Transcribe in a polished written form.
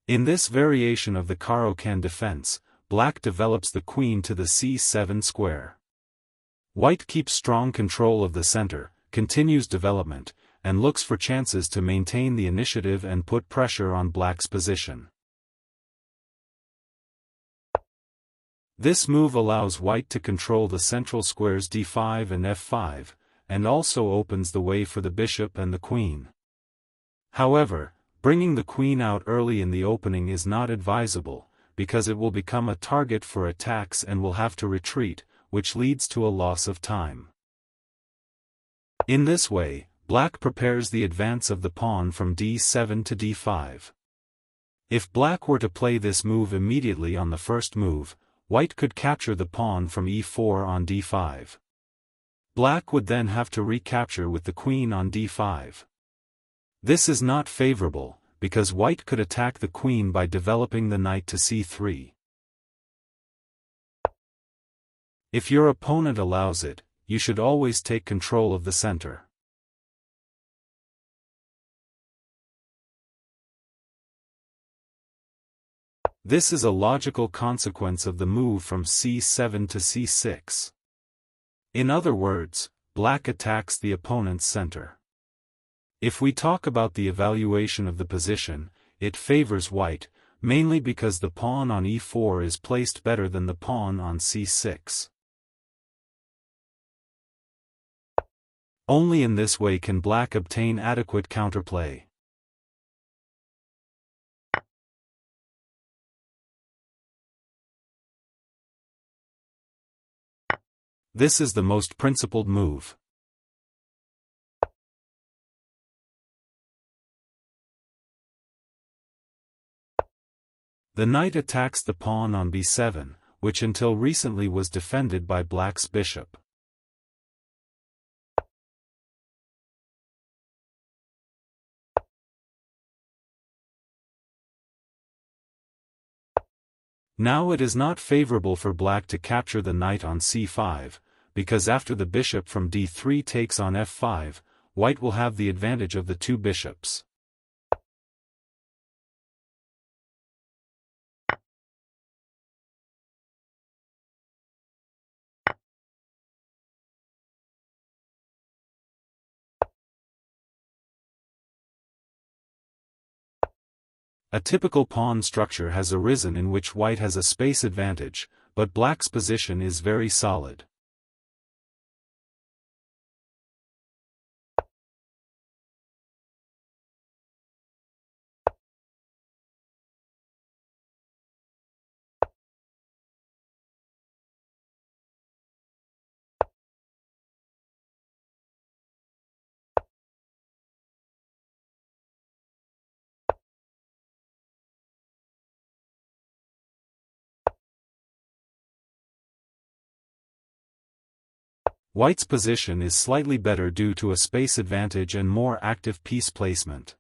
In this variation of the Caro-Kann defense, black develops the queen to the c7 square. White keeps strong control of the center, continues development, and looks for chances to maintain the initiative and put pressure on black's position. This move allows white to control the central squares d5 and f5, and also opens the way for the bishop and the queen. However, bringing the queen out early in the opening is not advisable, because it will become a target for attacks and will have to retreat, which leads to a loss of time. In this way, black prepares the advance of the pawn from d7 to d5. If black were to play this move immediately on the first move, white could capture the pawn from e4 on d5. Black would then have to recapture with the queen on d5. This is not favorable, because white could attack the queen by developing the knight to c3. If your opponent allows it, you should always take control of the center. This is a logical consequence of the move from c7 to c6. In other words, black attacks the opponent's center. If we talk about the evaluation of the position, it favors white, mainly because the pawn on e4 is placed better than the pawn on c6. Only in this way can black obtain adequate counterplay. This is the most principled move. The knight attacks the pawn on b7, which until recently was defended by black's bishop. Now it is not favorable for black to capture the knight on c5, because after the bishop from d3 takes on f5, white will have the advantage of the two bishops. A typical pawn structure has arisen in which white has a space advantage, but black's position is very solid. White's position is slightly better due to a space advantage and more active piece placement.